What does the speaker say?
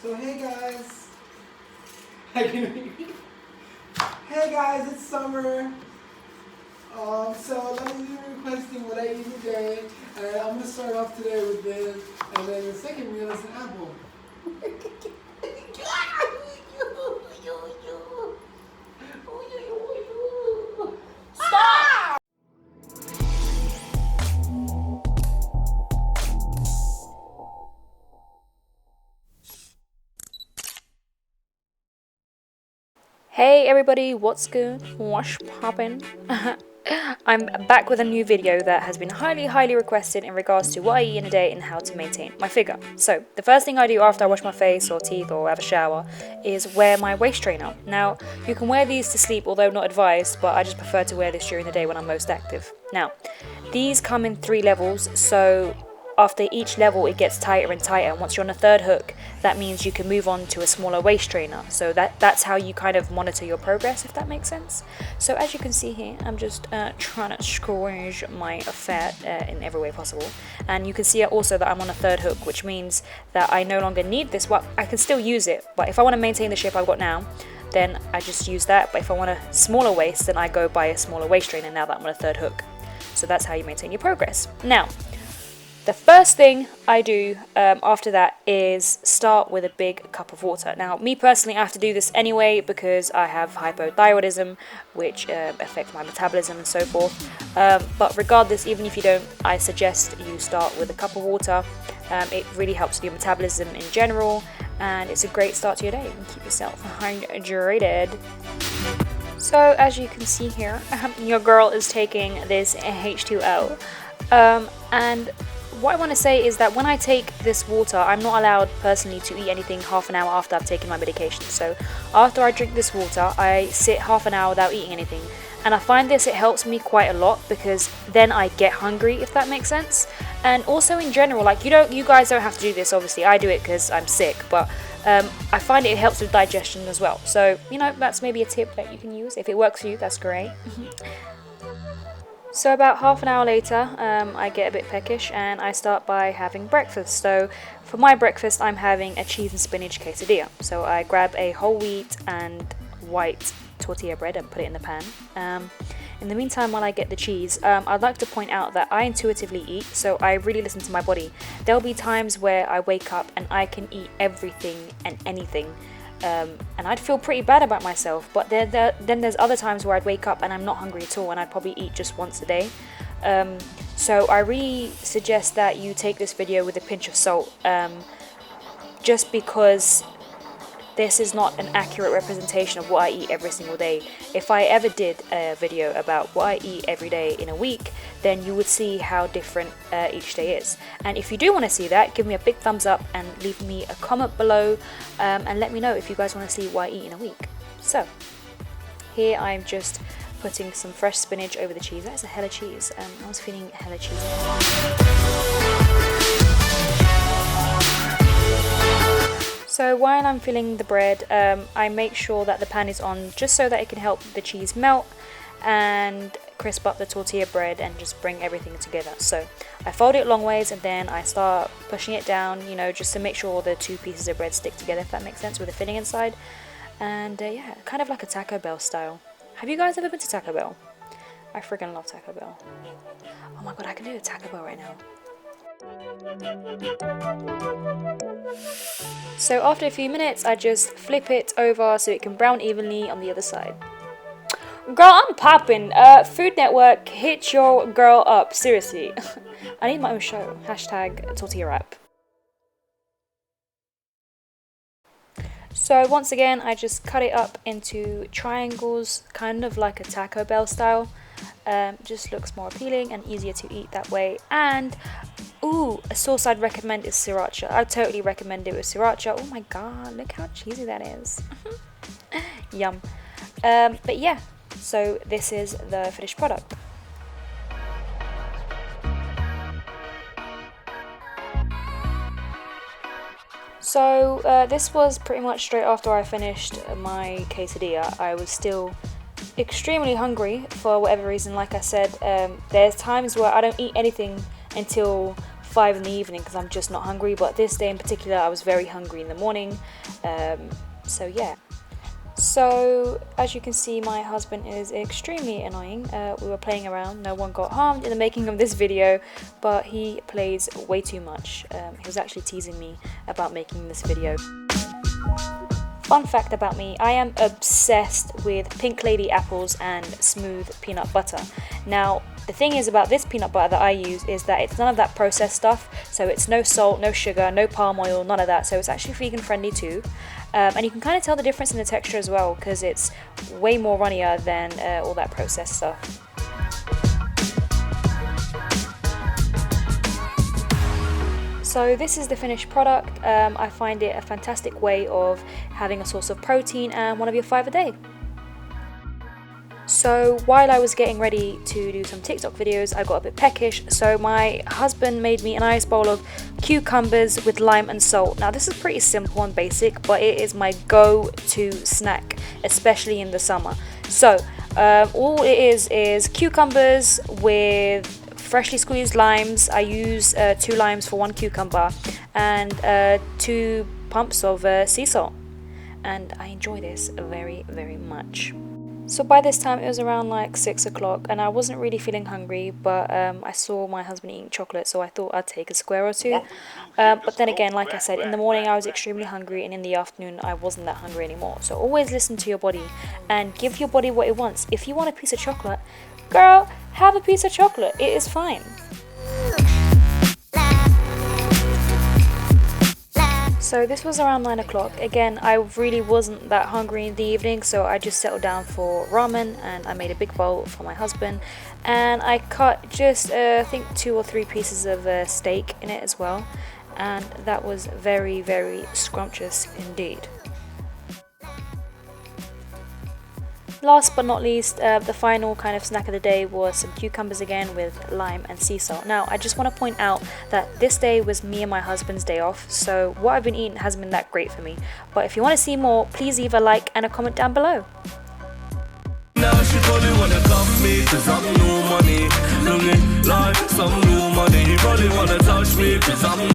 So hey guys, hey guys, it's summer. So let me be requesting what I eat today, and I'm gonna start off today with this, and then the second meal is an apple. Stop! Hey everybody, what's good? What's poppin'? I'm back with a new video that has been highly requested in regards to what I eat in a day and how to maintain my figure. So, the first thing I do after I wash my face or teeth or have a shower is wear my waist trainer. Now, you can wear these to sleep, although not advised, but I just prefer to wear this during the day when I'm most active. Now, these come in 3 levels, so after each level it gets tighter and tighter. Once you're on the 3rd hook, that means you can move on to a smaller waist trainer. So that's how you kind of monitor your progress, if that makes sense. So as you can see here, I'm just trying to squeeze my fat in every way possible. And you can see also that I'm on a 3rd hook, which means that I no longer need this. Well, I can still use it, but if I want to maintain the shape I've got now, then I just use that. But if I want a smaller waist, then I go buy a smaller waist trainer now that I'm on a 3rd hook. So that's how you maintain your progress. Now, the first thing I do after that is start with a big cup of water. Now, me personally, I have to do this anyway because I have hypothyroidism, which affects my metabolism and so forth. But regardless, even if you don't, I suggest you start with a cup of water. It really helps with your metabolism in general, and it's a great start to your day. You can keep yourself hydrated. So, as you can see here, your girl is taking this H2O. And what I want to say is that when I take this water, I'm not allowed personally to eat anything half an hour after I've taken my medication. So after I drink this water, I sit half an hour without eating anything. And I find it helps me quite a lot because then I get hungry, if that makes sense. And also in general, like you guys don't have to do this, obviously. I do it because I'm sick, but I find it helps with digestion as well. So, that's maybe a tip that you can use. If it works for you, that's great. So about half an hour later, I get a bit peckish and I start by having breakfast. So for my breakfast, I'm having a cheese and spinach quesadilla. So I grab a whole wheat and white tortilla bread and put it in the pan. In the meantime, while I get the cheese, I'd like to point out that I intuitively eat, so I really listen to my body. There'll be times where I wake up and I can eat everything and anything. And I'd feel pretty bad about myself, but then there's other times where I'd wake up and I'm not hungry at all and I'd probably eat just once a day. So I really suggest that you take this video with a pinch of salt, just because this is not an accurate representation of what I eat every single day. If I ever did a video about what I eat every day in a week, then you would see how different each day is. And if you do want to see that, give me a big thumbs up and leave me a comment below, and let me know if you guys want to see what I eat in a week. So, here I'm just putting some fresh spinach over the cheese. That is a hella cheese. I was feeling hella cheesy. So while I'm filling the bread, I make sure that the pan is on just so that it can help the cheese melt and crisp up the tortilla bread and just bring everything together. So I fold it long ways and then I start pushing it down, just to make sure the 2 pieces of bread stick together, if that makes sense, with the filling inside. And yeah, kind of like a Taco Bell style. Have you guys ever been to Taco Bell? I freaking love Taco Bell. Oh my god, I can do a Taco Bell right now. So after a few minutes, I just flip it over so it can brown evenly on the other side. Girl, I'm popping. Food Network, hit your girl up. Seriously. I need my own show. Hashtag tortilla wrap. So once again, I just cut it up into triangles, kind of like a Taco Bell style. Just looks more appealing and easier to eat that way. And a sauce I'd recommend is sriracha. I totally recommend it with sriracha. Oh my god, look how cheesy that is. Yum. But yeah, so this is the finished product. So this was pretty much straight after I finished my quesadilla. I was still extremely hungry for whatever reason. Like I said, there's times where I don't eat anything until 5 in the evening because I'm just not hungry, but this day in particular I was very hungry in the morning. So yeah. So as you can see, my husband is extremely annoying. We were playing around, no one got harmed in the making of this video, but he plays way too much. He was actually teasing me about making this video. Fun fact about me, I am obsessed with Pink Lady apples and smooth peanut butter. Now, the thing is about this peanut butter that I use is that it's none of that processed stuff, so it's no salt, no sugar, no palm oil, none of that, so it's actually vegan friendly too. And you can kind of tell the difference in the texture as well, because it's way more runnier than all that processed stuff. So this is the finished product. I find it a fantastic way of having a source of protein and one of your 5 a day. So while I was getting ready to do some TikTok videos, I got a bit peckish, so my husband made me a nice bowl of cucumbers with lime and salt. Now this is pretty simple and basic, but it is my go-to snack, especially in the summer. So all it is cucumbers with freshly squeezed limes. I use 2 limes for 1 cucumber and 2 pumps of sea salt, and I enjoy this very, very much. So by this time it was around like 6 o'clock and I wasn't really feeling hungry, but I saw my husband eating chocolate, so I thought I'd take a square or 2. But then again, like I said, in the morning I was extremely hungry and in the afternoon I wasn't that hungry anymore. So always listen to your body and give your body what it wants. If you want a piece of chocolate, girl, have a piece of chocolate, it is fine. So this was around 9 o'clock. Again, I really wasn't that hungry in the evening, so I just settled down for ramen and I made a big bowl for my husband. And I cut just, I think 2 or 3 pieces of steak in it as well. And that was very, very scrumptious indeed. Last but not least, the final kind of snack of the day was some cucumbers again with lime and sea salt. Now, I just want to point out that this day was me and my husband's day off, so what I've been eating hasn't been that great for me. But if you want to see more, please leave a like and a comment down below. Now she probably wanna cuff me, cause I'm new money. Looking like some new money. He probably wanna touch me, cause I'm